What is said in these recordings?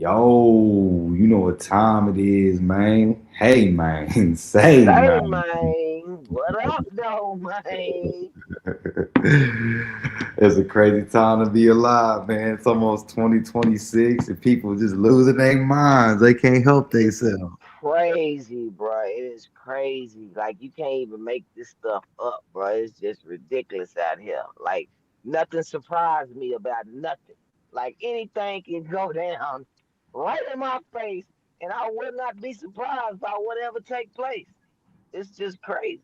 Yo, you know what time it is, man. Hey, man. Say, Say, man. man, what up, though, man? It's a crazy time to be alive, man. It's almost 2026 and people just losing their minds. They can't help It's themselves. crazy, bro. It is crazy. Like, you can't even make this stuff up, bro. It's just ridiculous out here. Like, nothing surprised me about nothing. Like, anything can go down right in my face, and I will not be surprised by whatever take place. It's just crazy.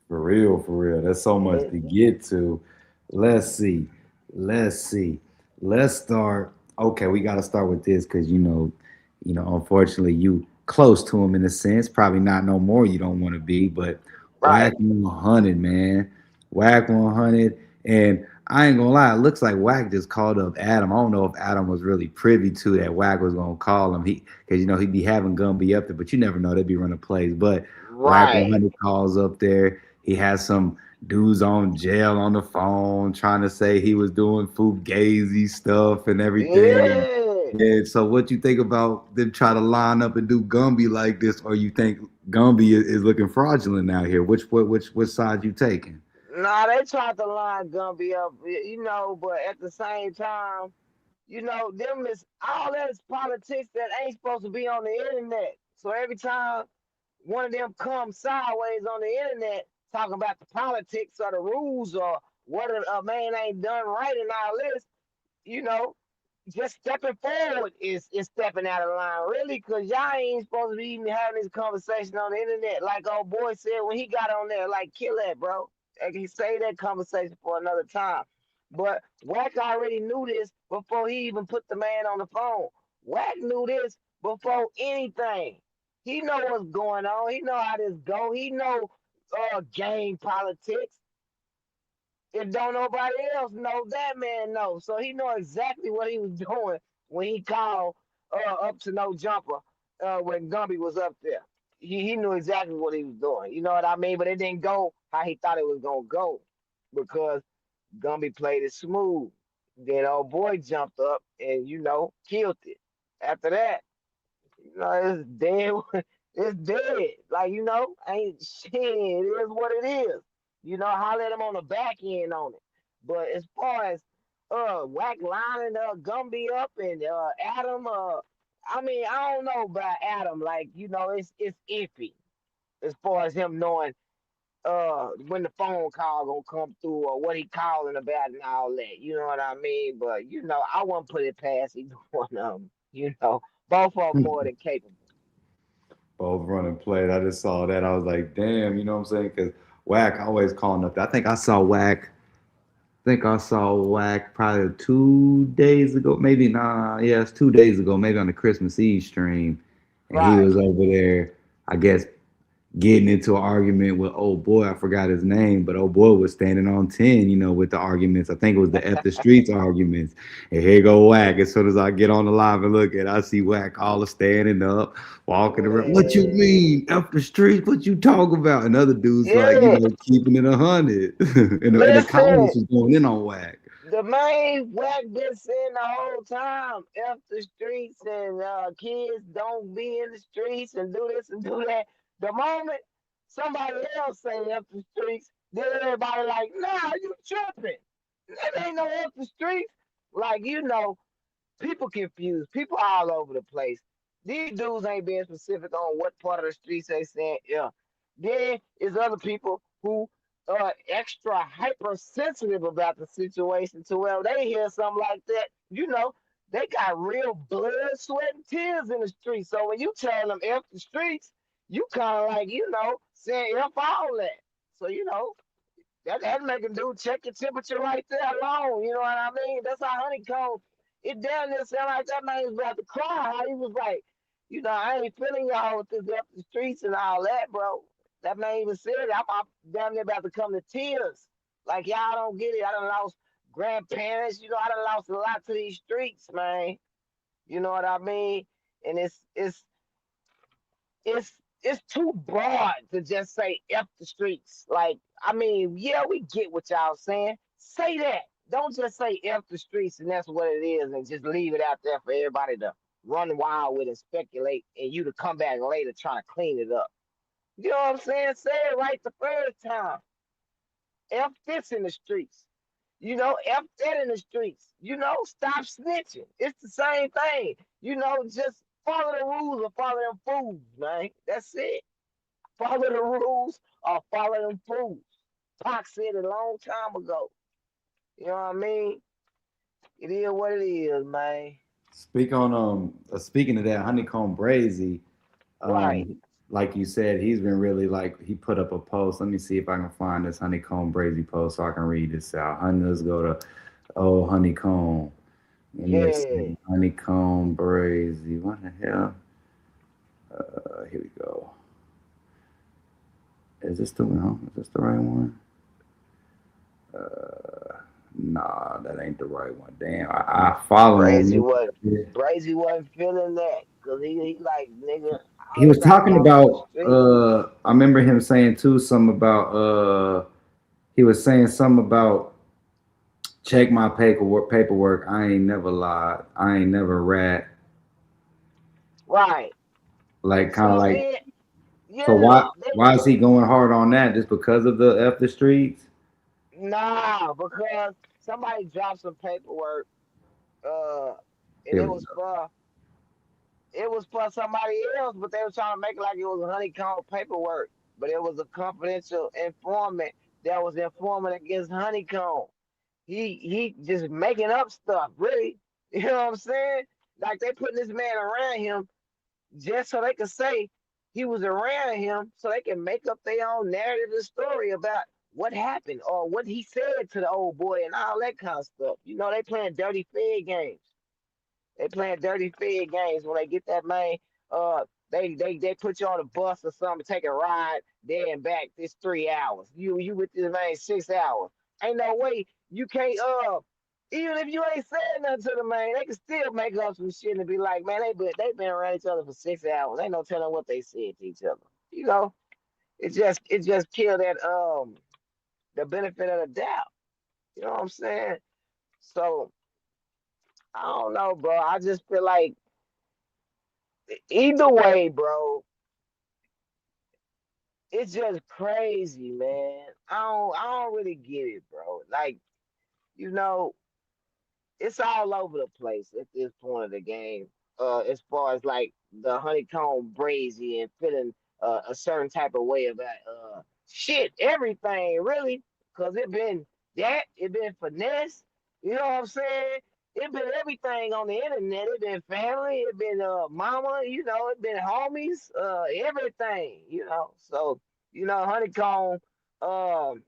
For real, for real. There's so much It, to get to. Let's see. Let's see. Let's start. Okay, we got to start with this because unfortunately, you close to him in a sense. Probably not no more. You don't want to be, but right. Wack 100, man. Wack 100, and I ain't gonna lie. It looks like Wack just called up Adam. I don't know if Adam was really privy to that. Wack was gonna call him. Because he'd be having Gumby up there, but you never know. They'd be running plays, but. Wack Right. 100 calls up there. He has some dudes on jail on the phone trying to say he was doing fugazi stuff and everything. And Yeah. yeah, so what you think about them try to line up and do Gumby like this, or you think Gumby is looking fraudulent out here? Which side you taking? Nah, they tried to line Gumby up, but at the same time, them is all that is politics that ain't supposed to be on the internet. So every time one of them comes sideways on the internet talking about the politics or the rules or what a man ain't done right and all this, you know, just stepping forward is stepping out of line, really, because y'all ain't supposed to be even having this conversation on the internet. Like old boy said when he got on there, like, kill that, bro. I can say that conversation for another time. But Wack already knew this before he even put the man on the phone. Wack knew this before anything. He know what's going on. He know how this go. He know game politics. If don't nobody else know, that man knows. So he know exactly what he was doing when he called up to no jumper when Gumby was up there. He knew exactly what he was doing. You know what I mean? But it didn't go how he thought it was gonna go because Gumby played it smooth. Then old boy jumped up and killed it. After that, it's dead. It's dead. Like ain't shit. It is what it is. Holler at him on the back end on it. But as far as Wack lining Gumby up and Adam, I mean I don't know about Adam. Like it's iffy as far as him knowing when the phone call gonna come through or what he calling about and all that. You know what I mean? But I wouldn't put it past either one of them. Both of them more than capable. Both running plays. I just saw that. I was like, damn, you know what I'm saying? Because Wack always calling up. I think I saw Wack think I saw Wack probably 2 days ago. Maybe nah, yeah, it's 2 days ago, maybe on the Christmas Eve stream. And he Right. was over there, I guess, getting into an argument with old boy. I forgot his name, but old boy was standing on 10, with the arguments. I think it was the F the streets arguments. And here go Wack. As soon as I get on the live and look at it, I see Wack all standing up, walking around. What you mean? F the streets? What you talk about? And other dudes like, Yeah. keeping it 100. And the Listen, comments was going in on Wack. the main Wack been saying the whole time, F the streets and kids don't be in the streets and do this and do that. The moment somebody else say F the streets, then everybody like, nah, you tripping. That ain't no F the streets. Like, people confused. People all over the place. These dudes ain't being specific on what part of the streets they saying. Yeah. Then is other people who are extra hypersensitive about the situation to where they hear something like that, they got real blood, sweat, and tears in the streets. So when you tell them F the streets, you kind of like, saying F all that. So, that make a dude check your temperature right there alone. You know what I mean? That's how Honeycomb. It damn near sound like that man was about to cry. How he was like, I ain't feeling y'all with this up the streets and all that, bro. That man even said it. I'm damn near about to come to tears. Like y'all don't get it. I done lost grandparents. I done lost a lot to these streets, man. You know what I mean? And it's it's too broad to just say F the streets. Like, I mean, yeah, we get what y'all saying. Say that. don't just say F the streets and that's what it is and just leave it out there for everybody to run wild with and speculate and you to come back later trying to clean it up. You know what I'm saying? Say it right the first time. F this in the streets. F that in the streets. Stop snitching. It's the same thing. Just follow the rules or follow them fools, man. That's it. Follow the rules or follow them fools. Pac said it a long time ago. You know what I mean? It is what it is, man. Speaking of that, Honeycomb Brazy, Right. like you said, he's been really like he put up a post. Let me see if I can find this Honeycomb Brazy post so I can read this out. Let's go to Honeycomb. And let's Yeah. see Honeycomb Brazy. What the hell? Here we go. Is this the one? Is this the right one? Nah, that ain't the right one. Damn, I follow Brazy him. was Brazy wasn't feeling that. Cause he like nigga, He I was ain't got talking lost in the about street. I remember him saying too something about he was saying something about check my paperwork. I ain't never lied. I ain't never rat. Right. Like kind of So like then so yeah, why is he going hard on that? Just because of the F the streets? nah, because somebody dropped some paperwork, uh, and Here it we was go. for it was for somebody else, but they were trying to make it like it was honeycomb paperwork. But it was a confidential informant that was informing against honeycomb. He just making up stuff, really. You know what I'm saying? Like they putting this man around him just so they could say he was around him, so they can make up their own narrative and story about what happened or what he said to the old boy and all that kind of stuff. They playing dirty fed games. They playing dirty fed games when they get that man. Uh, they put you on a bus or something, take a ride there and back. This 3 hours. You with this man 6 hours. Ain't no way you can't. Even if you ain't saying nothing to the man, they can still make up some shit and be like, man, they been around each other for 6 hours. Ain't no telling what they said to each other. You know, it just killed that the benefit of the doubt. You know what I'm saying? So I don't know, bro. I just feel like either way, bro, it's just crazy, man. I don't really get it, bro. Like, you know, it's all over the place at this point of the game. As far as like the honeycomb brazy and feeling a certain type of way about shit, everything really, cause it been finesse. You know what I'm saying? It been everything on the internet. It been family. It been mama. It been homies. Everything. So honeycomb. Um,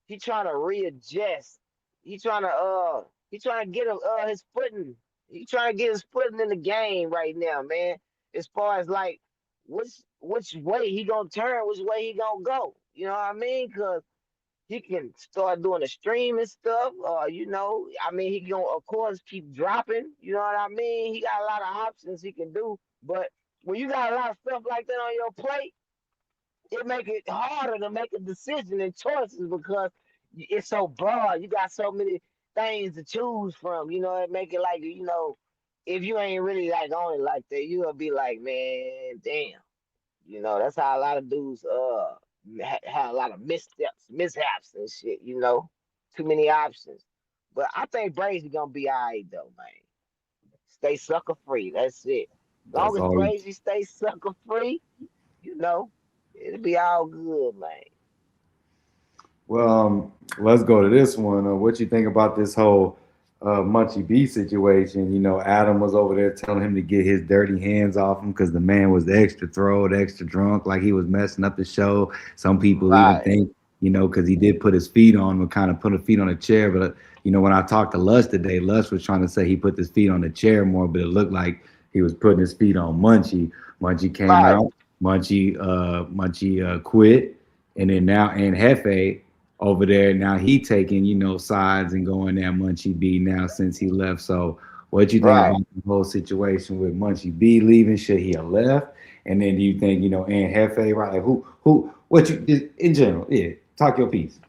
he trying to readjust. He trying to get his footing. He trying to get his footing in the game right now, man. As far as like which way he gonna turn, which way he gonna go. You know what I mean? Cause he can start doing the streaming stuff. I mean, he can of course keep dropping. You know what I mean? He got a lot of options he can do. But when you got a lot of stuff like that on your plate, it make it harder to make a decision and choices because it's so broad. You got so many things to choose from. It make it like if you ain't really like on it like that, you'll be like, man, damn. That's how a lot of dudes have a lot of mishaps and shit. Too many options. But I think Brazy gonna be alright though, man. Stay sucker free. That's it. Long That's as all. Brazy stay sucker free, you know, it'll be all good, man. Well, let's go to this one. What you think about this whole Munchie B situation? Adam was over there telling him to get his dirty hands off him because the man was extra throwed, extra drunk, like he was messing up the show. Some people even Right, think, because he did put his feet on, or kind of put his feet on a chair. But when I talked to Lush today, Lush was trying to say he put his feet on the chair more, but it looked like he was putting his feet on Munchie. Munchie came right, out. Munchie quit, and then now and Hefe over there. Now he taking, sides and going at Munchie B now since he left. So what you think right. about the whole situation with Munchie B leaving? Should he have left? And then do you think, and Hefe, right? Like what you in general, yeah, talk your piece.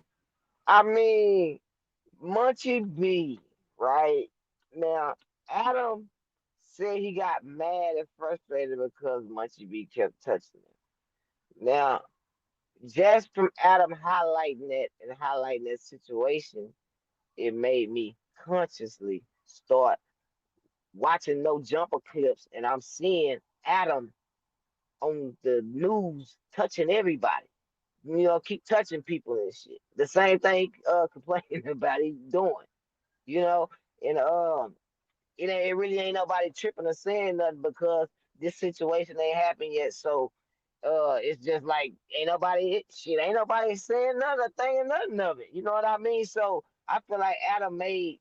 I mean, Munchie B, right? Now, Adam said he got mad and frustrated because Munchie B kept touching him. Now, just from Adam highlighting that and highlighting that situation, it made me consciously start watching no jumper clips, and I'm seeing Adam on the news touching everybody. Keep touching people and shit. The same thing complaining about he's doing, you know, and it really ain't nobody tripping or saying nothing because this situation ain't happened yet. So it's just like ain't nobody saying nothing, thinking nothing of it. You know what I mean? So I feel like Adam made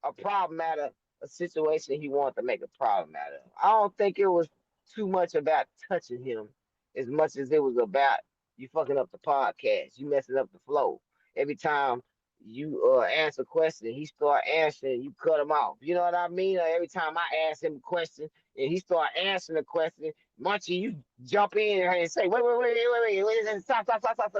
a problem out of a situation he wanted to make a problem out of. I don't think it was too much about touching him as much as it was about you fucking up the podcast, you messing up the flow. Every time you answer a question, he start answering, you cut him off. You know what I mean? Or every time I ask him a question and he start answering the question, Munchie, you jump in and say, wait, stop.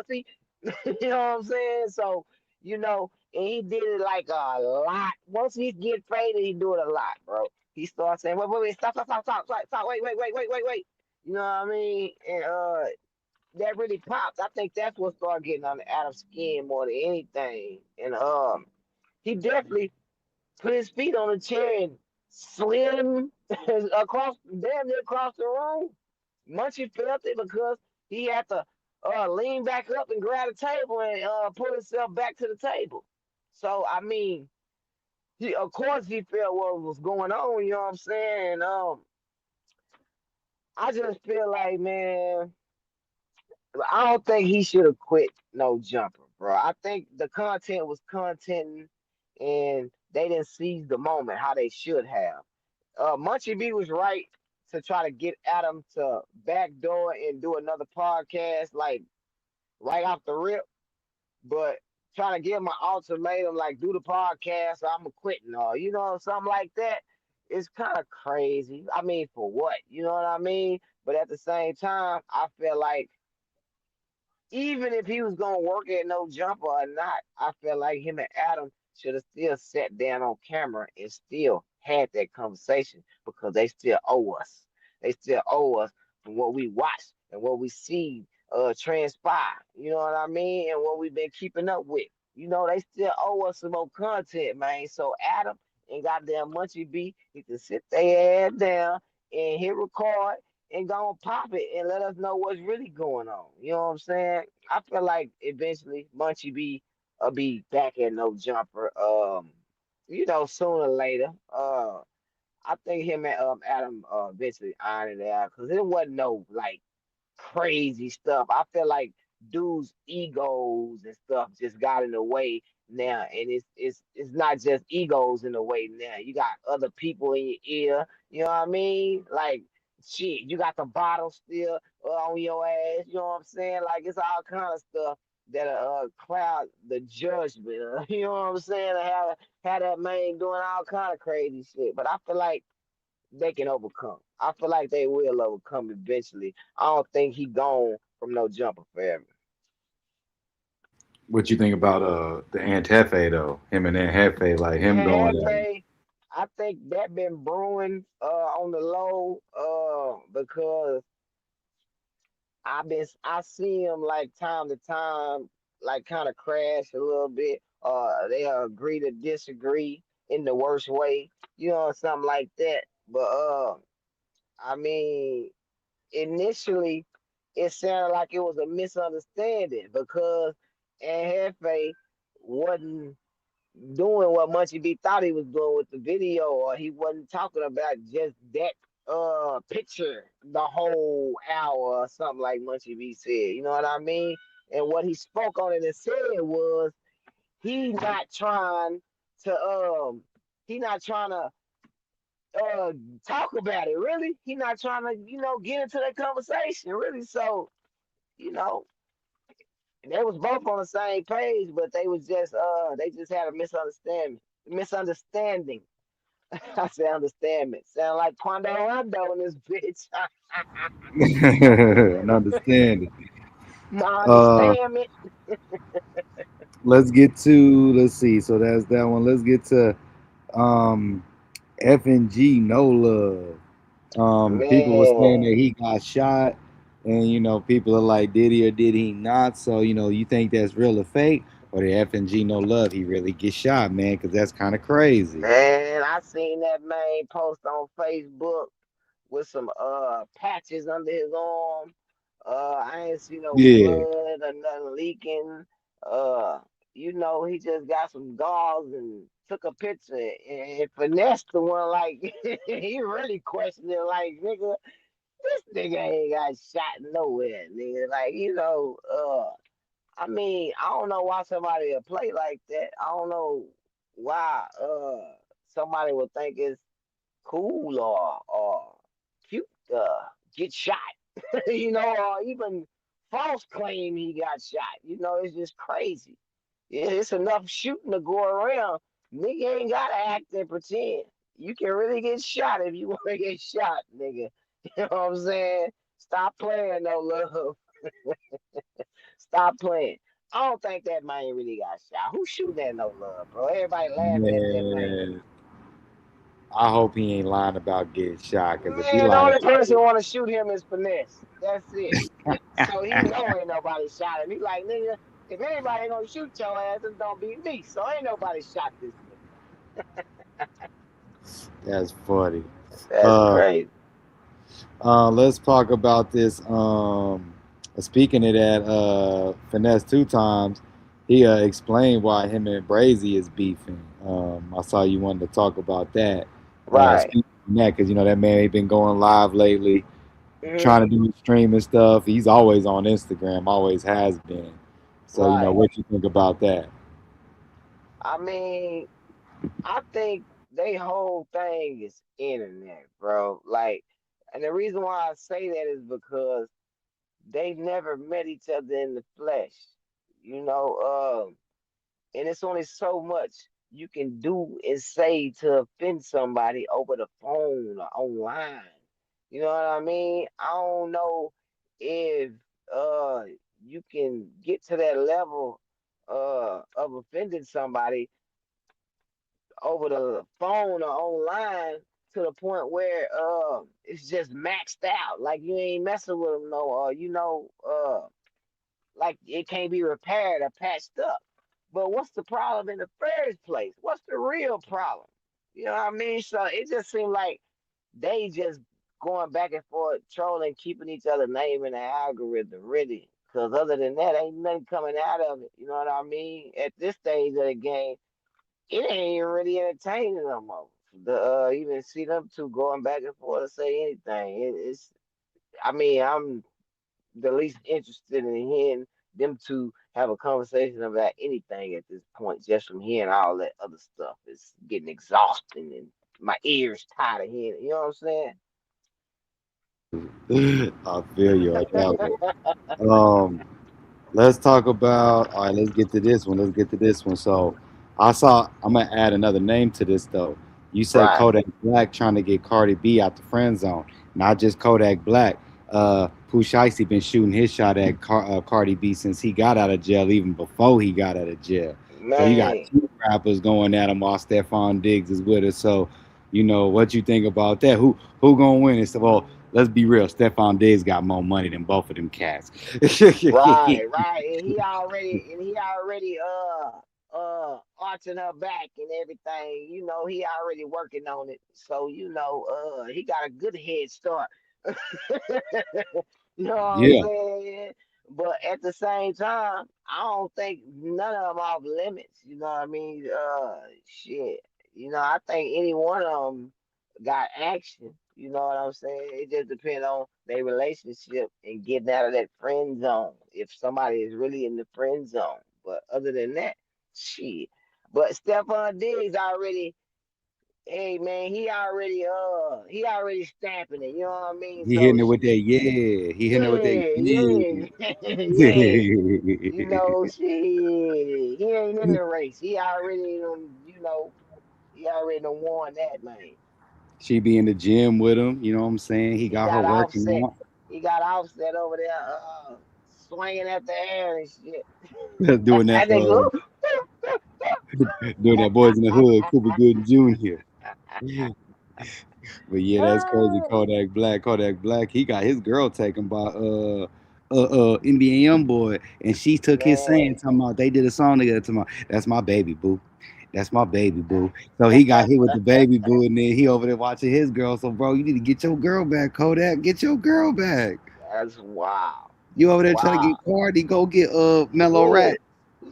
See? You know what I'm saying? So, and he did it like a lot. Once he get faded, he do it a lot, bro. He starts saying, wait, stop, wait. You know what I mean? And that really popped. I think that's what started getting on the Adam's skin more than anything. And he definitely put his feet on the chair and slid him damn near across the room. Munchie felt it because he had to lean back up and grab the table and pull himself back to the table. So I mean, of course he felt what was going on. You know what I'm saying? I just feel like, man, I don't think he should have quit no jumper, bro. I think the content was content, and they didn't seize the moment how they should have. Munchie B was right to try to get Adam to backdoor and do another podcast, like right off the rip. But trying to give him an ultimatum, like do the podcast or I'm a quitting, or something like that, is kind of crazy. I mean, for what? You know what I mean? But at the same time, I feel like even if he was gonna work at no jumper or not, I feel like him and Adam should have still sat down on camera and still had that conversation because they still owe us. They still owe us from what we watched and what we see transpire. You know what I mean? And what we've been keeping up with. They still owe us some more content, man. So Adam and goddamn Munchie B need to sit their ass down and hit record and go and pop it and let us know what's really going on. You know what I'm saying? I feel like eventually Munchie B will be back at no jumper. Sooner or later. I think him and Adam eventually ironed it out because it wasn't no like crazy stuff. I feel like dudes' egos and stuff just got in the way now, and it's not just egos in the way now. You got other people in your ear. You know what I mean? Like shit, you got the bottle still on your ass. You know what I'm saying? Like it's all kind of stuff that cloud the judgment. You know what I'm saying? Have that man doing all kind of crazy shit. But I feel like they can overcome. I feel like they will overcome eventually. I don't think he gone from no jumper forever. What you think about the Aunt Hefe though? Him and Aunt Hefe, like him going at Hefe, I think that been brewing on the low because I see him like time to time like kind of crash a little bit. They agree to disagree in the worst way, something like that. But I mean, initially it sounded like it was a misunderstanding because Hefe wasn't doing what Munchie B thought he was doing with the video, or he wasn't talking about just that picture the whole hour or something like Munchie B said. You know what I mean? And what he spoke on it and said was he not trying to he not trying to uh talk about it really. He not trying to, get into that conversation really. So, you know, they was both on the same page, but they just had a misunderstanding. I say understanding. Sound like Quando Rondo in this bitch. and understand it. My Uh, understanding. let's get to let's see. So that's that one. Let's get to um FNG No Love. People were saying Man, that he got shot, and people are like, did he or did he not? So you think that's real or fake, or the FNG No Love he really get shot, man? Because that's kind of crazy. man, I seen that man post on Facebook with some patches under his arm. I ain't see no Yeah, blood or nothing leaking. Uh, he just got some gauze and took a picture and finessed the one like he really questioned it like nigga, this nigga ain't got shot nowhere, nigga. Like, I mean, I don't know why somebody would play like that. I don't know why somebody would think it's cool or cute get shot, or even false claim he got shot. It's just crazy. It's enough shooting to go around. Nigga ain't gotta act and pretend. You can really get shot if you want to get shot, nigga. You know what I'm saying? Stop playing, no love. Stop playing. I don't think that man really got shot. Who shooting at no love, bro? Everybody laughing at that man. man. I hope he ain't lying about getting shot. Because if he Man, the lying only about person want to shoot him is finesse. That's it. So he it, know ain't nobody shot him. He like, nigga, if anybody ain't gonna shoot your ass, it's gonna be me. So ain't nobody shot this nigga. that's funny. That's Uh, crazy. let's talk about this. Speaking of that, finesse two times. He explained why him and Brazy is beefing. I saw you wanted to talk about that. Right. Speaking of that, because that man ain't been going live lately, hmm trying to do streaming stuff. He's always on Instagram, always has been. So Right. what you think about that? I mean, I think they whole thing is internet, bro. Like, and the reason why I say that is because they never met each other in the flesh. You know, and it's only so much you can do and say to offend somebody over the phone or online. You know what I mean? I don't know if uh you can get to that level of offending somebody over the phone or online to the point where it's just maxed out. Like you ain't messing with them no like it can't be repaired or patched up. But what's the problem in the first place? What's the real problem? You know what I mean? So it just seemed like they just going back and forth, trolling, keeping each other name in the algorithm, really. Because other than that, ain't nothing coming out of it. You know what I mean? At this stage of the game, it ain't even really entertaining no more. The even see them two going back and forth to say anything. It's I mean, I'm the least interested in hearing them two have a conversation about anything at this point, just from hearing all that other stuff. It's getting exhausting and my ears tired of hearing it. You know what I'm saying? I feel you on that one. Let's talk about. All right, let's get to this one. Let's get to this one. So, I saw. I'm gonna add another name to this though. You said Right. Kodak Black trying to get Cardi B out the friend zone. Not just Kodak Black. Pooh Shiesty been shooting his shot at Cardi B since he got out of jail, even before he got out of jail. So you got Man, two rappers going at him while Stephon Diggs is with us. So, what you think about that? Who gonna win? It's well, let's be real. Stephon Diggs got more money than both of them cats. right, right. And he already arching her back and everything. He already working on it. So, he got a good head start. You know what I'm Yeah. saying? But at the same time, I don't think none of them off limits. You know what I mean? Shit. I think any one of them got action. You know what I'm saying? It just depends on their relationship and getting out of that friend zone. If somebody is really in the friend zone, but other than that, shit. But Stephon Diggs already, hey man, he already stamping it. You know what I mean? He So hitting it with that shit. yeah. He hitting it with that Yeah, yeah, yeah. yeah. Shit, he ain't in the race. He already done won that, man. She be in the gym with him. You know what I'm saying? He He got her got working offset. out. He got offset over there, swinging at the air and shit. Doing that. And they go. Doing that Boys in the Hood, Cooper Good Jr. But yeah, that's crazy. Kodak Black, he got his girl taken by NBA YoungBoy, and she took his saying Man. talking about they did a song together. Talking about that's my baby boo, that's my baby boo. So he got hit with the baby boo, and then he over there watching his girl. So bro, you need to get your girl back, Kodak. Get your girl back. That's wild. You over there trying to Wow. get Cardi? Go get Mellow Yeah. Rat.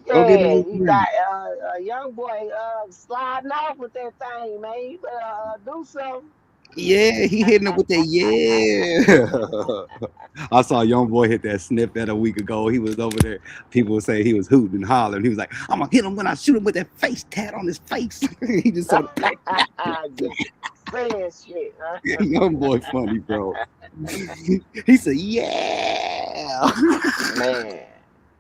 Go get Yeah, those you three. got a young boy sliding off with that thing, man. You better do something. Yeah, he hitting it with that. Yeah. I saw a young boy hit that snippet a week ago. He was over there. People would say he was hooting and hollering. He was like, "I'm gonna hit him when I shoot him with that face tat on his face." He just sort of black. Just saying shit, huh? Young boy, funny bro. He said, "Yeah." Man,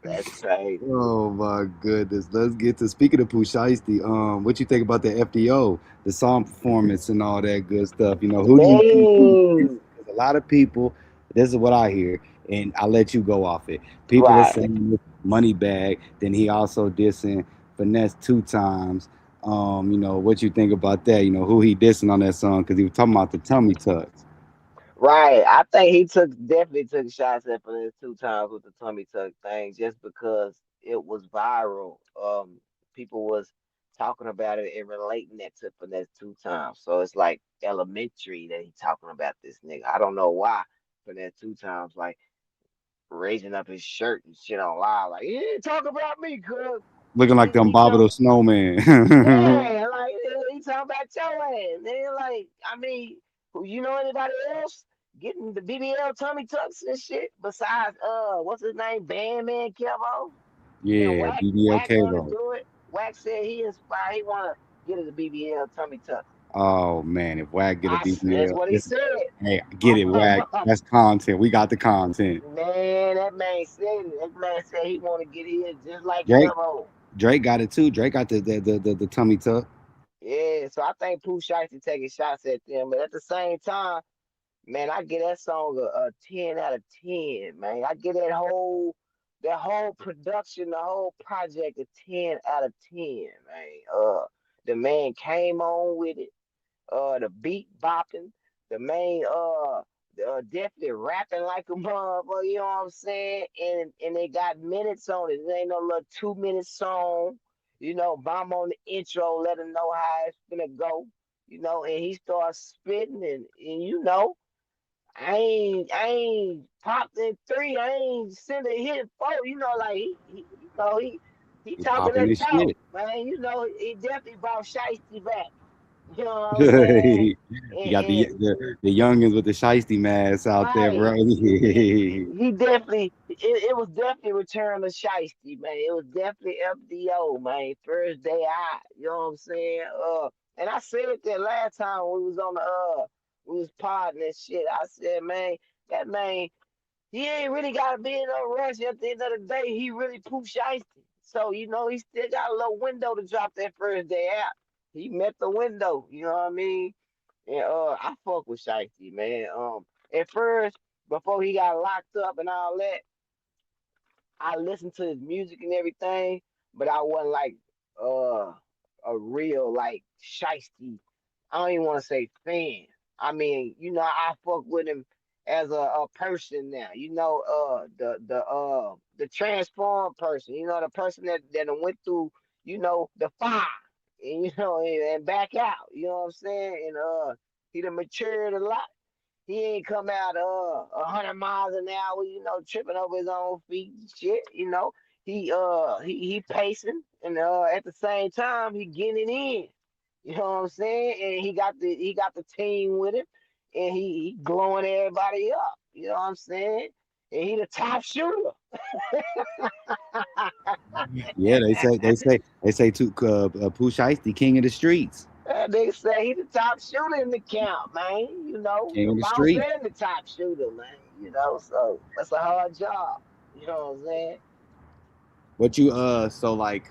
that's crazy. Oh my goodness. Let's get to speaking of Poo Shiesty. What you think about the FDO, the song performance and all that good stuff? You know, who do you think? Man, There's a lot of people. This is what I hear, and I let you go off it. People are right. saying money bag. Then he also dissing finesse 2 times. You know, what you think about that? You know, who he dissing on that song because he was talking about the tummy tucks. Right. I think he definitely took shots at Finesse 2 times with the tummy tuck thing just because it was viral. People was talking about it and relating that to Finesse 2 times. So it's like elementary that he talking about this nigga. I don't know why Finesse 2 times like raising up his shirt and shit on live. Like, he didn't talk about me, cuz Looking like them he Bob talking. the Snowman. Yeah, like he talking about your ass. Then like, I mean, you know anybody else getting the BBL tummy tucks and shit besides what's his name, Bandman Kevo and Yeah, Wack. BBL Wack want to Kalo. do it. Wack said he inspired. He want to get a BBL tummy tuck. Oh man, if Wack get a That's BBL, what he it's said. hey, get it, Wack. That's content. We got the content. Man, that man said it. That man said he want to get his just like Drake, Kevo. Drake got it too. Drake got the tummy tuck. Yeah, so I think Pooh Shiesty taking shots at them, but at the same time. Man, I get that song a 10 out of 10, man. I get that whole production, the whole project a 10 out of 10, man. The man came on with it, the beat bopping, the man definitely rapping like a motherfucker, you know what I'm saying? And they got minutes on it. It ain't no little 2 minute song. You know, bomb on the intro, let him know how it's gonna go. You know, and he starts spitting and you know. I ain't popped in three. I ain't sent a hit four. You know, like he He talking popping that his talk, shit. man. You know, he definitely brought Shiesty back. You know what I'm saying? You And, got and the youngins with the shiesty masks out there, right, bro. he definitely it was definitely Return of Shiesty, man. It was definitely FDO, man. First day out. You know what I'm saying? And I said that last time we was on the we was podding and shit. I said, man, that man. He ain't really got to be in no rush. At the end of the day, he really Pooh Shiesty. So, you know, he still got a little window to drop that first day out. He met the window, you know what I mean? And I fuck with Shiesty, man. At first, before he got locked up and all that, I listened to his music and everything, but I wasn't like uh a real like Shiesty. I don't even want to say fan. I mean, you know, I fuck with him as a person now. You know, the transformed person. You know, the person that done went through, you know, the fire, and you know, and back out. You know what I'm saying? And he done matured a lot. He ain't come out 100 miles an hour, you know, tripping over his own feet and shit. You know, he pacing, and at the same time he getting it in. You know what I'm saying? And he got the team with him, and he glowing everybody up. You know what I'm saying? And he the top shooter. Yeah, they say to Pooh Shiesty, king of the streets, They say he the top shooter in the camp, man. You know, king the of the bouncer street. and the top shooter, man. You know, so that's a hard job. You know what I'm saying? What you so like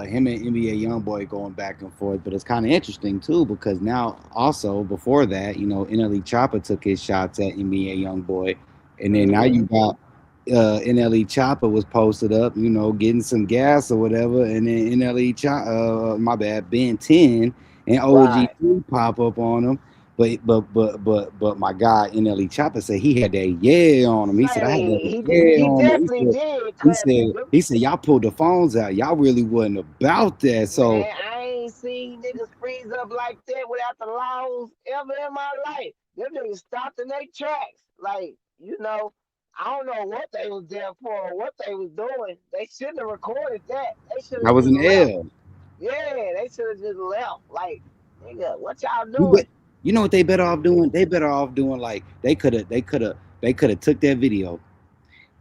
him and NBA YoungBoy going back and forth, but it's kind of interesting too because now also before that, you know, NLE Choppa took his shots at NBA YoungBoy, and then now you Hmm. got NLE Choppa was posted up, you know, getting some gas or whatever, and then NLE Choppa, my bad, Ben 10 and Right. OG3 pop up on him. But my guy NLE Choppa said he had that yeah on him. He said I had that Hey, yeah he on me. definitely did, He cause said he said y'all pulled the phones out. Y'all really wasn't about that. So man, I ain't seen niggas freeze up like that without the laws ever in my life. Them niggas stopped in their tracks. Like, I don't know what they was there for or what they was doing. They shouldn't have recorded that. They should that have was just an left. L. Yeah, they should have just left. Like, nigga, what y'all You bet, doing? you know what they better off doing? They better off doing like they could have took that video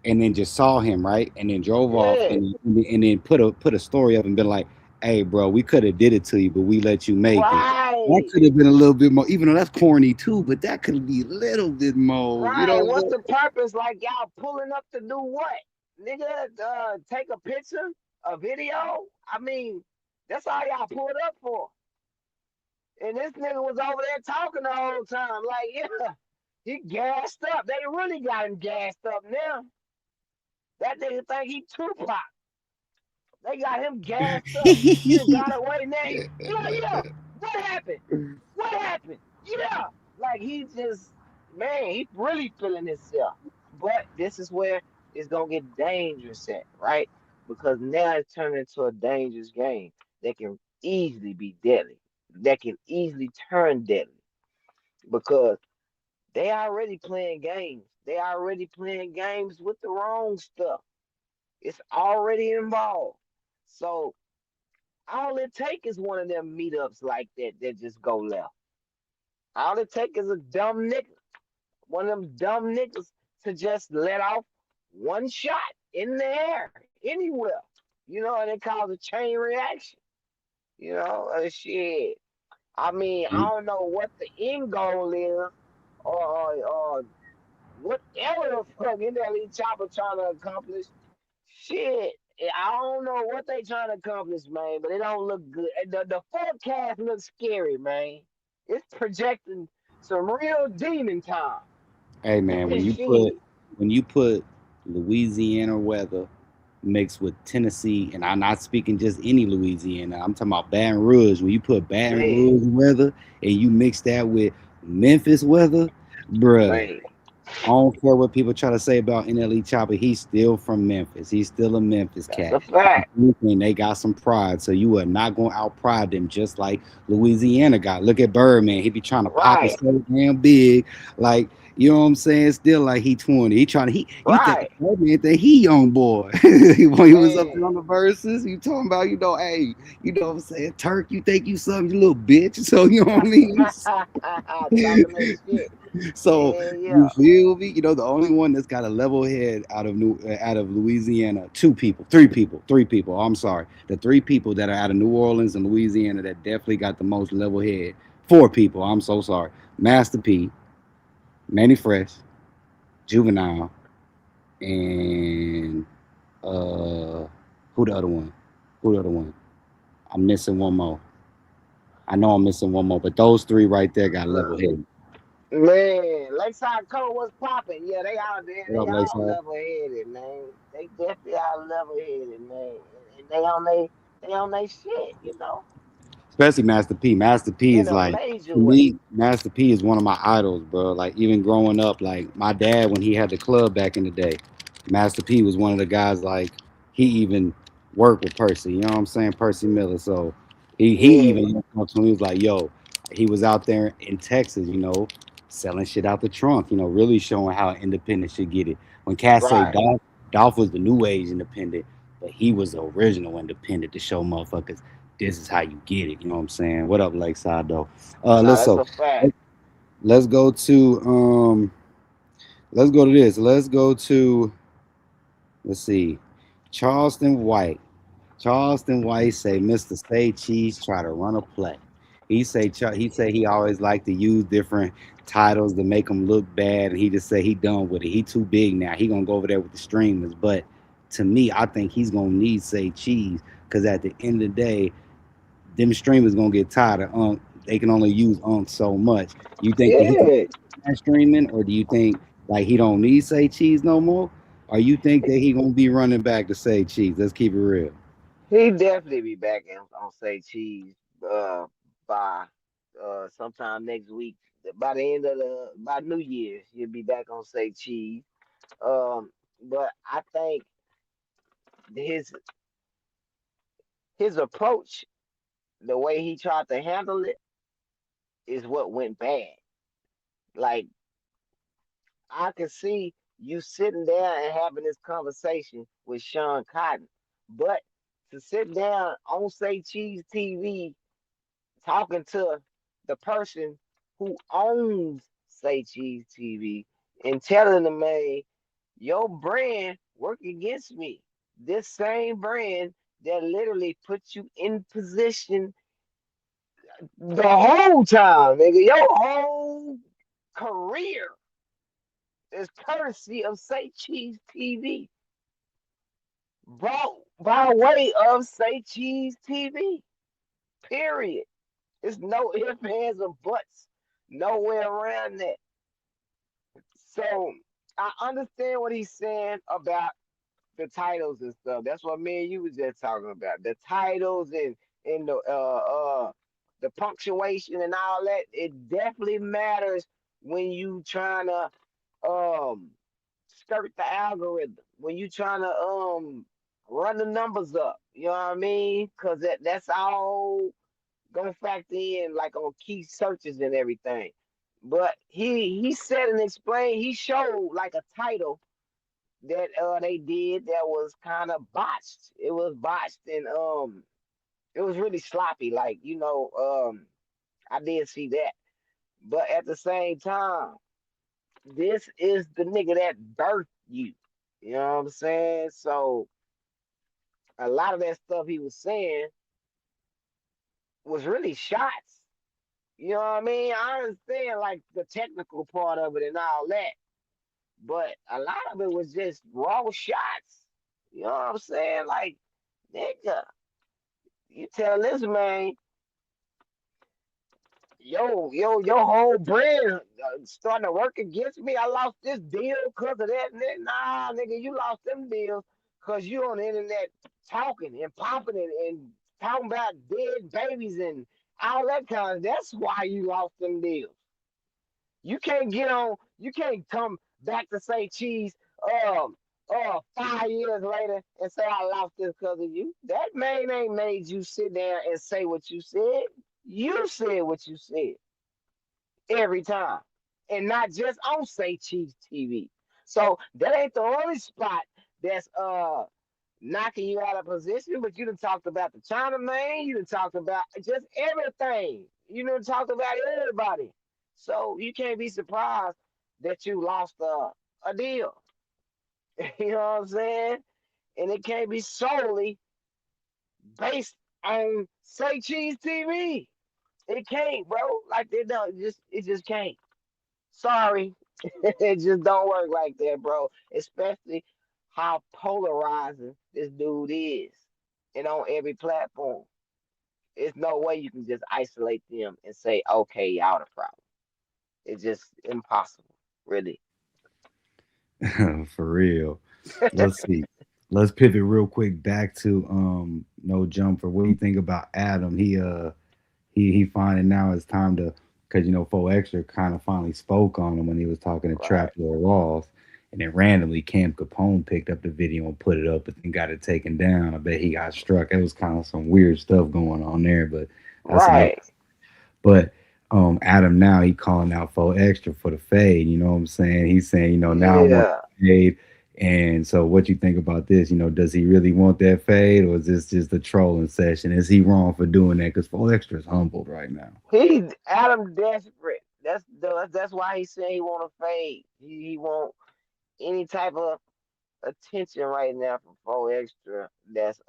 and then just saw him right, and then drove off, Yeah, and then put a story up and been like, "Hey, bro, we could have did it to you, but we let you make it." That right. could have been a little bit more, even though that's corny too. But that could be a little bit more, you Right. know. What's the purpose? Like y'all pulling up to do what? Nigga, take a picture, a video? I mean, that's all y'all pulled up for. And this nigga was over there talking the whole time. Like, yeah, he gassed up. They really got him gassed up now. That nigga think he Tupac. They got him gassed up. He done got away now. Yeah. What happened? What happened? Yeah. Like he just, man, he really feeling himself. But this is where it's gonna get dangerous at, right? Because now it's turning into a dangerous game that can easily be deadly. That can easily turn deadly. Because they already playing games. They already playing games with the wrong stuff. It's already involved. So all it take is one of them meetups like that that just go left. All it take is a dumb nigga, one of them dumb niggas to just let off one shot in the air anywhere. And it causes a chain reaction. Shit. I mean, I don't know what the end goal is, or whatever the fuck NLE Chopper trying to accomplish. Shit, I don't know what they trying to accomplish, man, but it don't look good. The forecast looks scary, man. It's projecting some real demon time. Hey man, Shit. when you put Louisiana weather mixed with Tennessee, and I'm not speaking just any Louisiana. I'm talking about Baton Rouge. When you put Baton Man, Rouge weather and you mix that with Memphis weather, bruh, man, I don't care what people try to say about NLE Chopper. He's still from Memphis. He's still a Memphis that's cat. a fact. And they got some pride. So you are not going to outpride them just like Louisiana got. Look at Birdman. He be trying to pop it Right, so damn big. Like, you know what I'm saying? Still like he 20. He trying to, you think right, Birdman think he young boy. When he was up there man. on the verses, you talking about, hey, you know what I'm saying? Turk, you think you something, you little bitch. So, you know what I mean? Talking that shit. So Yeah, you yeah. feel me? The only one that's got a level head out of Louisiana, two people, three people. I'm sorry, the three people that are out of New Orleans and Louisiana that definitely got the most level head. Four people. I'm so sorry. Master P, Manny Fresh, Juvenile, and uh, who the other one? Who the other one? I'm missing one more. I know I'm missing one more, but those three right there got level head. Man, Lakeside Code was popping. Yeah, they out there. What They up, all Lakeside? level headed, man. They definitely are level headed, man. And they on they shit. Especially Master P. Master P In is a like, major to way. me, Master P is one of my idols, bro. Like even growing up, like my dad when he had the club back in the day, Master P was one of the guys like he even worked with Percy. You know what I'm saying? Percy Miller. So he Yeah, even talked to me. He was like, yo, he was out there in Texas, selling shit out the trunk. Really showing how independent should get it. When Cass say right. Dolph was the new age independent, but he was the original independent to show motherfuckers this is how you get it. You know what I'm saying? What up, Lakeside though? Nah, Let's that's so a fact. let's go to let's go to this. Let's go to let's see. Charleston White. Charleston White say Mr. Say Cheese try to run a play. He say he always like to use different titles to make him look bad, and he just say he done with it. He too big now. He gonna go over there with the streamers. But to me, I think he's gonna need Say Cheese because at the end of the day, them streamers gonna get tired of Unk. They can only use Unk so much. You think that he can Yeah. keep streaming, or do you think like he don't need Say Cheese no more? Or you think that he gonna be running back to say cheese? Let's keep it real. He definitely be back on say cheese by sometime next week. By the end of the by New Year's, he'll be back on say cheese. But I think his his approach, the way he tried to handle it, is what went bad. Like I can see you sitting there and having this conversation with Sean Cotton, but to sit down on say cheese TV talking to the person who owns Say Cheese TV and telling the man, your brand work against me. This same brand that literally puts you in position the whole time, nigga. Your whole career is courtesy of Say Cheese TV, brought by way of Say Cheese TV. Period. It's no ifs, ands, or buts. Nowhere around that. So I understand what he's saying about the titles and stuff. That's what me and you was just talking about. The titles and the punctuation and all that. It definitely matters when you trying to um skirt the algorithm. When you trying to run the numbers up. You know what I mean? Cause that's all gonna factor in like on key searches and everything. But he said and explained, he showed like a title that they did that was kind of botched. It was botched and it was really sloppy. Like, I did see that. But at the same time, this is the nigga that birthed you. You know what I'm saying? So a lot of that stuff he was saying was really shots. You know what I mean? I understand like the technical part of it and all that, but a lot of it was just raw shots. You know what I'm saying? Like, nigga, you tell this man, your whole brand starting to work against me. I lost this deal because of that. Nah, nigga, you lost them deals because you on the internet talking and popping and talking about dead babies and all that kind of. That's why you lost them deals. You can't get on. You can't come back to say cheese. 5 years later and say I lost this because of you. That man ain't made you sit there and say what you said. You said what you said every time, and not just on say cheese TV. So that ain't the only spot that's knocking you out of position. But you done talked about the China man. You done talked about just everything. You done talked about everybody. So you can't be surprised that you lost a deal. You know what I'm saying? And it can't be solely based on say cheese TV. It can't, bro. Like they don't it just can't. Sorry. It just don't work like that, bro. Especially how polarizing this dude is. And on every platform. There's no way you can just isolate them and say, okay, y'all the problem. It's just impossible, really. For real. Let's see. Let's pivot real quick back to No Jumper. What do you think about Adam? He finding now it's time to, because Faux Extra kind of finally spoke on him when he was talking to Right. Trap Lord Ross, and then randomly Cam Capone picked up the video and put it up, but then got it taken down. I bet he got struck. It was kind of some weird stuff going on there, but that's another. Right. But Adam now he calling out Faux Extra for the fade. You know what I'm saying? He's saying, now I want Yeah. the fade. And so, what you think about this? Does he really want that fade, or is this just a trolling session? Is he wrong for doing that? Because Faux Extra is humbled right now. He Adam desperate. That's why he said he want to fade. He want any type of attention right now from Faux Extra. That's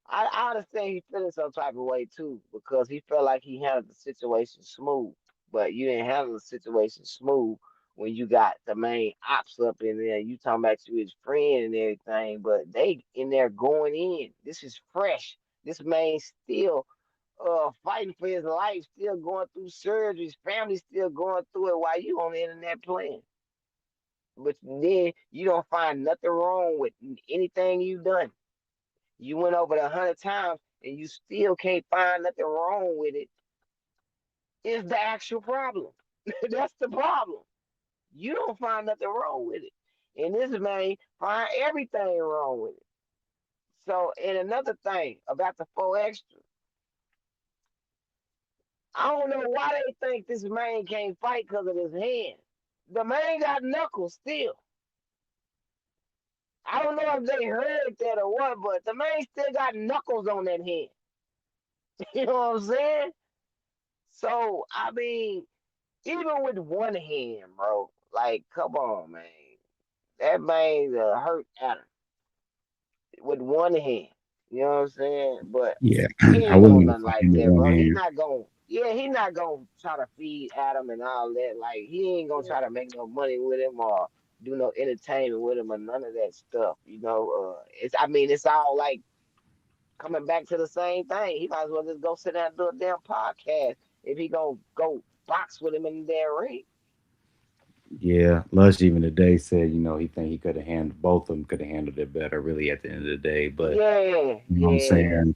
I understand he feeling some type of way too because he felt like he handled the situation smooth, but you didn't handle the situation smooth when you got the main ops up in there. You talking about you his friend and everything, but they in there going in. This is fresh. This man still fighting for his life, still going through surgeries, family still going through it while you on the internet playing. but then you don't find nothing wrong with anything you done. You went over it 100 times and you still can't find nothing wrong with it. Is the actual problem? That's the problem. You don't find nothing wrong with it, and this man find everything wrong with it. So, and another thing about the Faux Extra, I don't know why they think this man can't fight because of his hand. The man got knuckles still. I don't know if they heard that or what, but the man still got knuckles on that hand. You know what I'm saying? So, I mean, even with one hand, bro, like, come on, man. That man's a hurt Adam with one hand. You know what I'm saying? But Yeah, he I ain't wouldn't on want to nothing fight like him with that, one bro. He hand. not going. Yeah, he not gonna try to feed Adam and all that. Like he ain't gonna try to make no money with him or do no entertainment with him or none of that stuff. It's. I mean, it's all like coming back to the same thing. He might as well just go sit down and do a damn podcast if he gonna go box with him in the damn ring. Yeah, Lush even today said, he think he could have handled both of them, could have handled it better, really, at the end of the day. But Yeah, you know what I'm yeah, saying?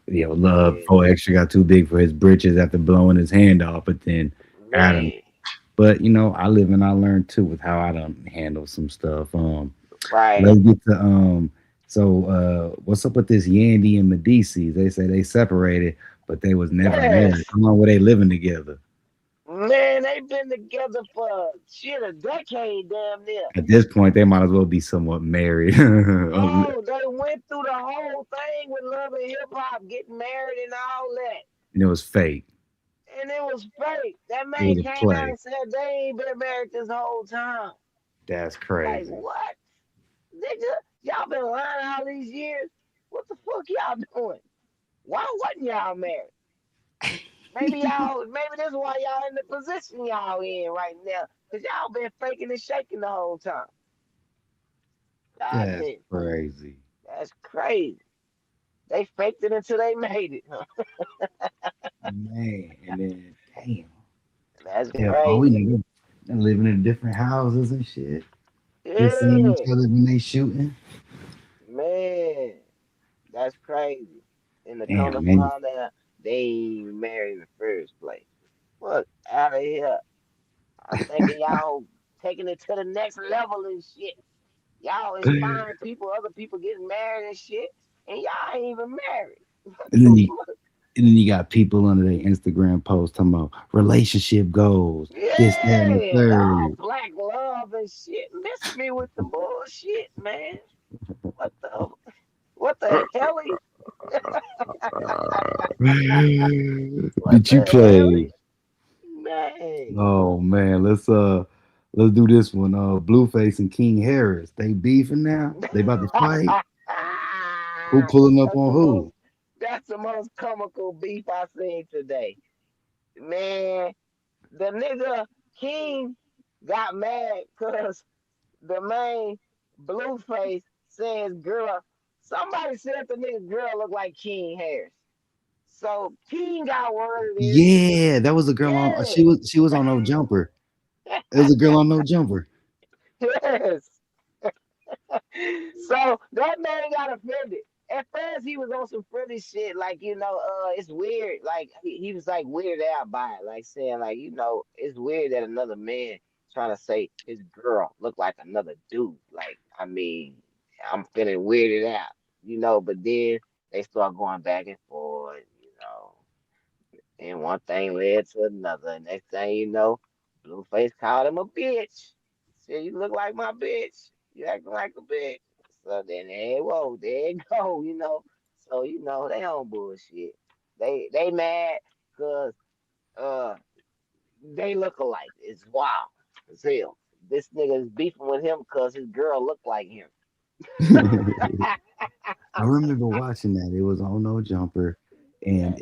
Love yeah, Faux Extra got too big for his britches after blowing his hand off. But then Adam, man. but I live and I learn too with how I don't handle some stuff. Right. Let's get to what's up with this Yandy and Mendeecees? They say they separated, but they was never married. Yes. How long were they living together? Man, they've been together for shit a decade, damn near. At this point, they might as well be somewhat married. And Oh, they went through the whole thing with Love and Hip Hop, getting married and all that. it was fake. And it was fake. That It man was a came out play. and said they ain't been married this whole time. That's Like, crazy. what? Nigga, y'all been lying all these years? What the fuck y'all doing? Why wasn't y'all married? Maybe this is why y'all in the position y'all in right now. Cause y'all been faking and shaking the whole time. God That's damn, crazy. that's crazy. They faked it until they made it. Man, and then damn. That's Yeah, all we crazy. know they're living in different houses and shit. Just seeing each Yeah, other when they shooting. man, that's crazy. And to come to Damn, man. find out they ain't even married in the first place. Fuck out of here. I'm thinking y'all taking it to the next level and shit. Y'all inspiring people, other people getting married and shit, and y'all ain't even married. What And the then you fuck? and then you got people under their Instagram posts talking about relationship goals, this, that, and the Yeah, all third. black love and shit. Miss me with the bullshit, man. What the what the hell? What Did you the hell? play? Man. Oh man, let's do this one. Blueface and King Harris. They beefing now? They about to fight? Who pulling up that's on the who? most that's the most comical beef I seen today. Man, the nigga King got mad because the main Blueface says girl. Somebody said the nigga girl looked like King Harris. So King got word of this. Yeah, that was a girl on. Yeah. She was on No Jumper. It was a girl on No Jumper. Yes. So that man got offended. At first, he was on some friendly shit, like it's weird. Like he was like weirded out by it, like saying like it's weird that another man trying to say his girl looked like another dude. Like I mean, I'm feeling weirded out, But then they start going back and forth. And one thing led to another. And next thing you know, Blueface called him a bitch. Said, you look like my bitch. You acting like a bitch. So then, hey, whoa, there you go. So, they on bullshit. They mad because uh, they look alike. It's wild as hell. This nigga is beefing with him because his girl looked like him. I remember watching that. It was on No Jumper, and Man,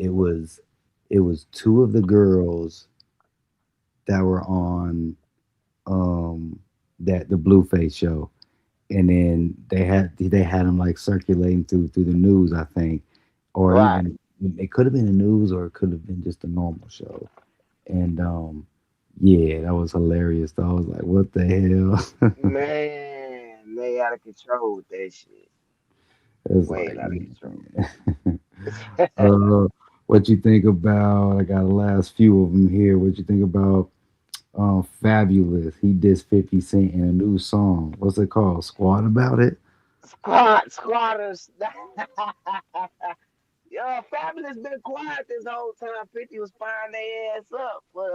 it was two of the girls that were on um that the Blueface show, and then they had them like circulating through the news, I think, or right. even it could have been the news or it could have been just a normal show, and Yeah, that was hilarious. Though. I was like, what the hell? Man, they out of control with that shit. It's Way like, out of control. man. uh, what you think about? I got the last few of them here. What you think about Fabulous? He did 50 Cent in a new song. What's it called? Squad about it? Squatters. Yo, Fabulous been quiet this whole time. 50 was firing their ass up, but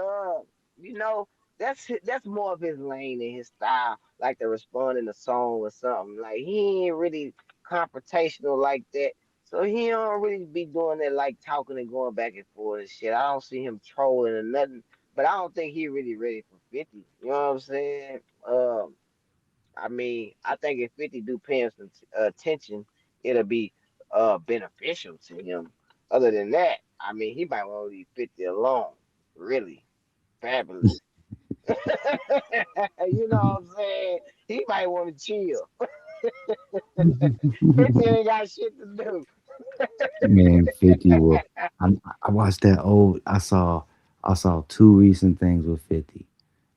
you know, that's more of his lane and his style, like to respond in a song or something. Like he ain't really confrontational like that, so he don't really be doing that like talking and going back and forth and shit. I don't see him trolling or nothing, but I don't think he really ready for 50. You know what I'm saying? Um, I mean, I think if 50 do pay him some attention, it'll be beneficial to him. Other than that, I mean, he might want to leave 50 alone. Really. Fabulous. You know what I'm saying? He might want to chill. 50 ain't got shit to do. Man, 50 will. I watched that old. I saw two recent things with 50.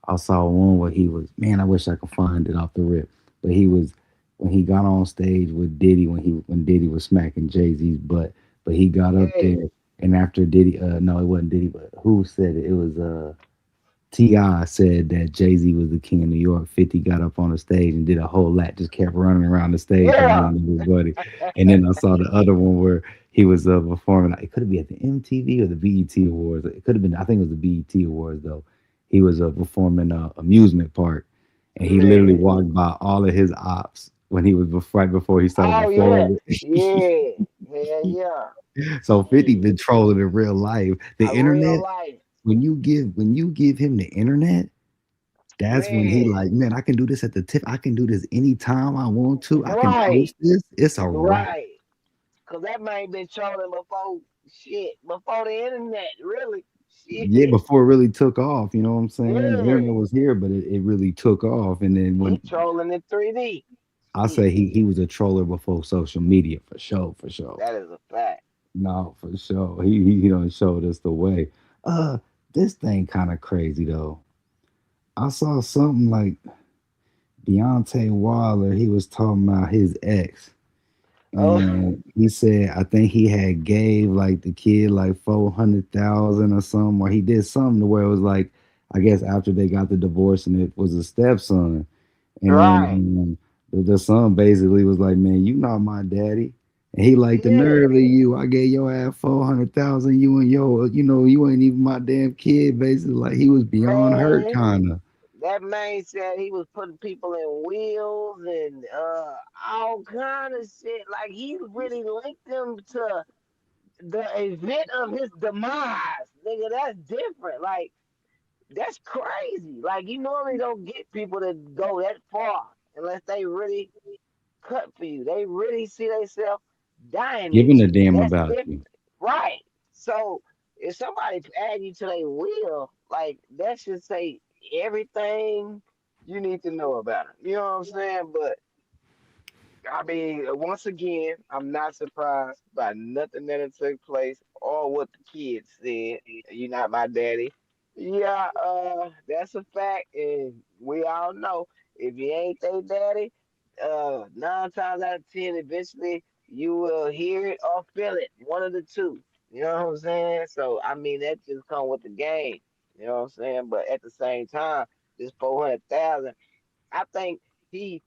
I saw one where he was, man, I wish I could find it off the rip. But he was when he got on stage with Diddy when Diddy was smacking Jay-Z's butt. But he got up Yeah. there and after Diddy, no, it wasn't Diddy, but who said it? It was T.I. said that Jay-Z was the king of New York. 50 got up on the stage and did a whole lap, just kept running around the stage Yeah. around everybody. And then I saw the other one where he was performing. It could have been at the MTV or the BET Awards. It could have been, I think it was the BET Awards though. He was performing a amusement park, and he literally Man. walked by all of his ops when he was right before he started Oh, yeah. performing. Yeah. Hell yeah. So 50 Shit. been trolling in real life. The A real internet, life. when you give him the internet, that's when he Man. like, man, I can do this at the tip. I can do this anytime I want to. I can Right. post this. It's a wrap. Right. Cause that man been trolling before shit, before the internet, really. Yeah, Shit. before it really took off, you know what I'm saying? The Yeah. internet was here, but it really took off. And then He when trolling in 3D. I say Shit. he was a troller before social media, for sure, for sure. That is a fact. No, for sure. He done showed us the way. Uh, this thing kind of crazy though. I saw something like Deontay Wilder. He was talking about his ex. Oh, And he said I think he had gave like the kid like 400,000 or something, or he did something to where it was like I guess after they got the divorce and it was a stepson, and then right. the son basically was like, "Man, you not my daddy," and he like the Yeah. nerve of you. I gave your ass 400,000. You and your you ain't even my damn kid. Basically, like he was beyond hurt, Man. kind of. That man said he was putting people in wheels and all kind of shit. Like he really linked them to the event of his demise. Nigga, that's different. Like that's crazy. Like you normally don't get people to go that far unless they really cut for you. They really see themselves dying Giving with a you. damn That's about different, you. right? So if somebody add you to their will, like that should say everything you need to know about it. You know what I'm saying? But I mean, once again, I'm not surprised by nothing that had took place or what the kids said. You're not my daddy. Yeah, that's a fact, and we all know if you ain't their daddy, 9 times out of 10, eventually you will hear it or feel it. One of the two. You know what I'm saying? So I mean, that just come with the game. You know what I'm saying? But at the same time, this 400,000, I think he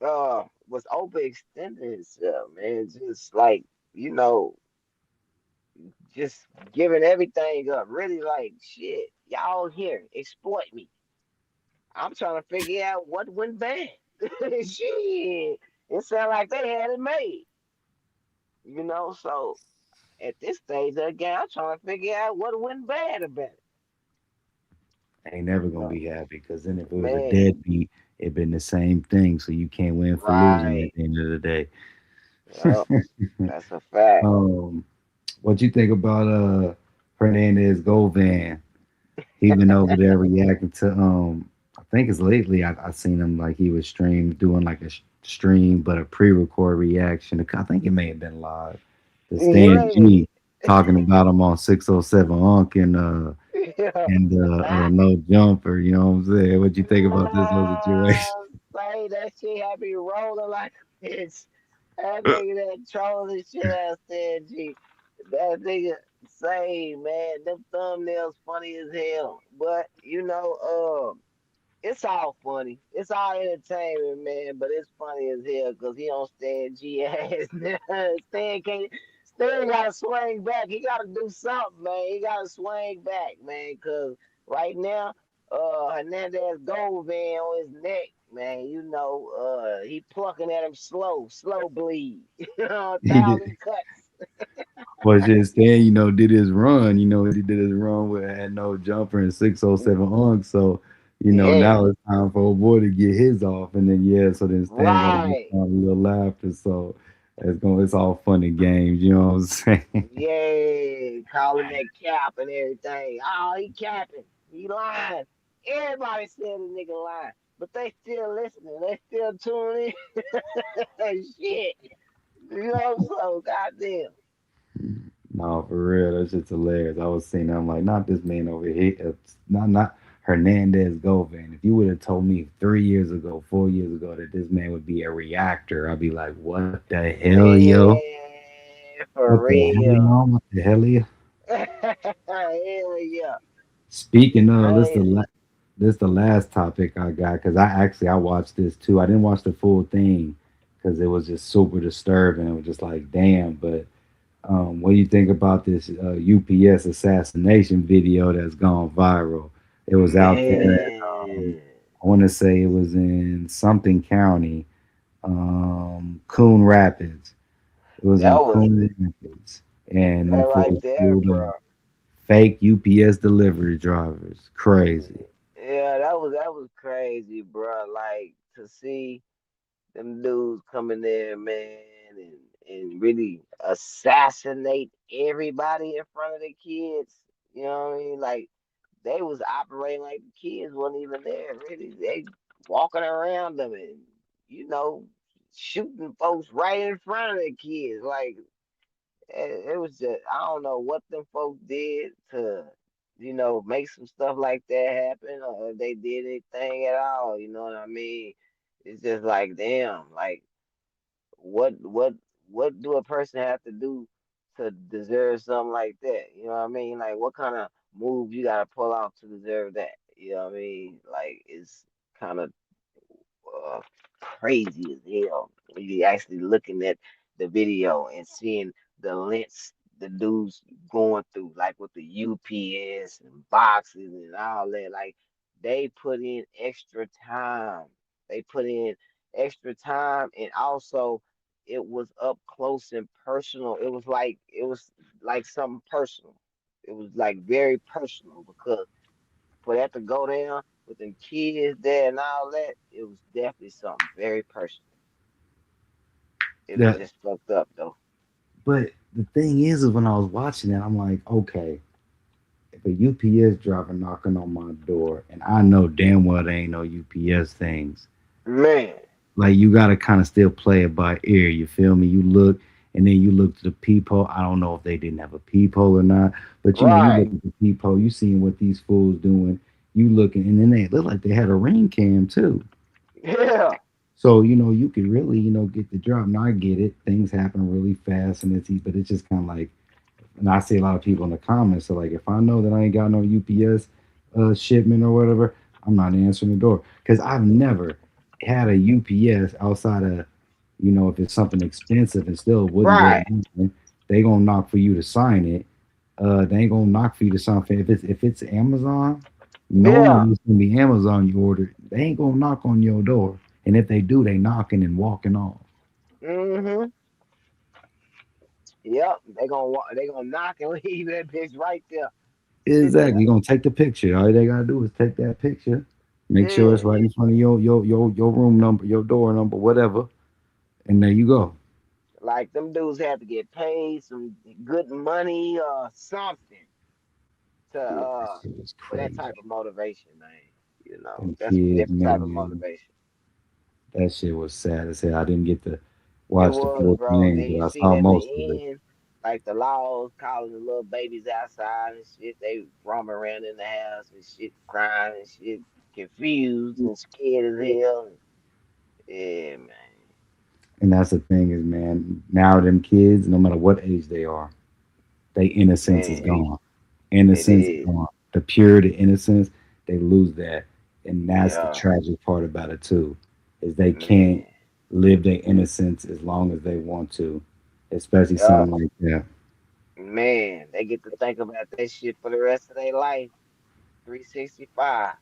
was overextending himself, man. Just like, you know, just giving everything up. Really like shit. Y'all here, exploit me. I'm trying to figure out what went bad. Shit. It sounded like they had it made. You know, so at this stage of the game, I'm trying to figure out what went bad about it. Ain't never You gonna know, be happy because then if it was a man, deadbeat, it'd been the same thing. So you can't win for losing at right. the end of the day. Yep, that's a fact. um, what you think about Hernandez Govan? He been over there reacting to I think it's lately I seen him like he was doing like a stream but a pre-record reaction. I think it may have been live. The Stan Yeah. G talking about him on 607 Unk and and no jumper. You know what I'm saying? What you think about this whole situation? Say that shit had me rolling like a bitch. That nigga that trolling shit out there, G. That nigga say, man, them thumbnails funny as hell. But it's all funny. It's all entertainment, man. But it's funny as hell because he don't stand G ass. Stan can't. Stan gotta swing back. He gotta do something, man. He gotta swing back, man. Cause right now, Hernandez gold van on his neck, man. He plucking at him slow bleed. He did. 1,000 cuts. But just then, did his run. He did his run with had no jumper and 607 on. So, Yeah, now it's time for old boy to get his off. And then so then Stan got to get right. a little laughter. So it's all fun and games. You know what I'm saying? Yeah, calling that cap and everything. Oh, he capping. He lying. Everybody said the nigga lying. But they still listening. They still tuning in. Shit. So goddamn. No, for real, that's just hilarious. I was seeing, I'm like, not this man over here. It's not Hernandez Govan. If you would have told me 3 years ago, 4 years ago, that this man would be a reactor, I'd be like, what the hell, yo? Yeah, What for the hell, real. y'all? What the hell, yo? Hell yeah. Speaking of, Crazy. this the last topic I got because I watched this too. I didn't watch the full thing because it was just super disturbing. It was just like, damn. But what do you think about this UPS assassination video that's gone viral? It was out there. Man. I want to say it was in something county, Coon Rapids. It was That in was Coon Rapids, and them that right fools there, pulled bro. up fake UPS delivery drivers. Crazy. Yeah, that was crazy, bro. Like to see them dudes coming there, man, and really assassinate everybody in front of the kids. You know what I mean? Like they was operating like the kids wasn't even there. Really, they walking around them and you know shooting folks right in front of the kids. Like it was just I don't know what them folks did to make some stuff like that happen or if they did anything at all. You know what I mean? It's just like damn, like what what what do a person have to do to deserve something like that? You know what I mean? Like what kind of move you gotta pull off to deserve that? You know what I mean? Like it's kind of uh, crazy as hell when you actually looking at the video and seeing the lengths the dudes going through, like with the UPS and boxes and all that. Like they put in extra time. They put in extra time, and also it was up close and personal. It was like something personal. It was like very personal because for that to go down with them kids there and all that, it was definitely something very personal. It was That, just fucked up though. but the thing is when I was watching it, I'm like, okay, if a UPS driver knocking on my door, and I know damn well there ain't no UPS things, Man, like you gotta kind of still play it by ear. You feel me? You look, and then you look to the peephole. I don't know if they didn't have a peephole or not, but you look right. at the peephole. You seeing what these fools doing. You looking, and then they look like they had a ring cam too. Yeah. So you could really get the drop. Now I get it. Things happen really fast, and but it's just kind of like, and I see a lot of people in the comments. So like, if I know that I ain't got no UPS shipment or whatever, I'm not answering the door because I've never had a UPS outside of if it's something expensive and still wouldn't go to Right. Amazon, they gonna knock for you to sign it. They ain't gonna knock for you to sign. If it's Amazon, Yeah. normally it's gonna be Amazon you order. They ain't gonna knock on your door, and if they do, they knocking and walking off. Mm-hmm. Yep. They gonna knock and leave that bitch right there. Sit Exactly. there. You're gonna take the picture. All they gotta do is take that picture, make sure it's Yeah. right in front of your room number, your door number, whatever, and there you go. Like them dudes have to get paid some good money or something to Yeah, that shit was for that crazy. type of motivation, man. Them That's a kids, different type of man, motivation. that shit was sad as hell. I didn't get to It watch the was, full bro. thing, Then but you I seen saw at most of it. the end. like the laws calling the little babies outside and shit. They roam around in the house and shit, crying and shit, confused and scared as hell. Yeah, man. And that's the thing is, man, now them kids, no matter what age they are, they innocence is Man, gone. it Innocence is is. gone. The purity, innocence, they lose that. And that's the Yeah, tragic part about it too, is they can't man. live their innocence as long as they want to, especially Yeah, something like that. man. They get to think about that shit for the rest of their life. 365.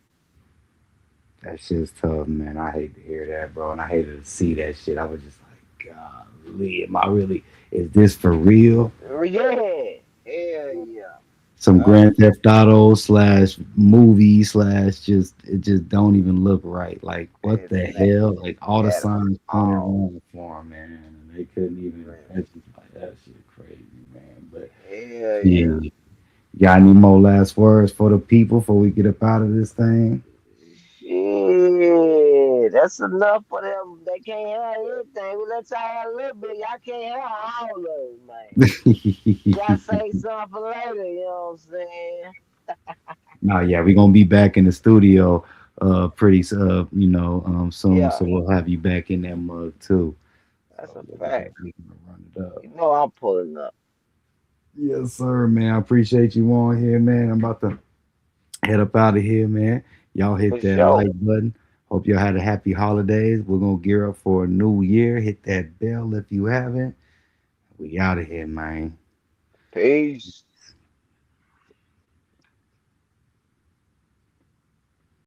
That shit's tough, man. I hate to hear that, bro. And I hated to see that shit. I was just like, golly, am I really, is this for real? Yeah. Hell yeah. Some Yeah. Grand Theft Auto slash movie slash just it just don't even look right. Like what the hell? Exactly. Like all the At signs pointed all. wrong for him, man. And they couldn't even Man. that's just like that shit crazy, man. But Hell yeah. yeah. Got any more last words for the people before we get up out of this thing? Shit, that's enough for them. They can't have everything. We let y'all have a little bit. Y'all can't have all of it, man. Y'all say something for later, you know what I'm saying? No, yeah, we're gonna be back in the studio pretty soon, Yeah, so we'll have you back in that mug too. that's So a yeah, fact. we're gonna run it up. You know I'm pulling up. Yes, sir, man. I appreciate you on here, man. I'm about to head up out of here, man. Y'all hit For that like sure. button. Hope y'all had a happy holidays. We're gonna gear up for a new year. Hit that bell if you haven't. We out of here, man. Peace.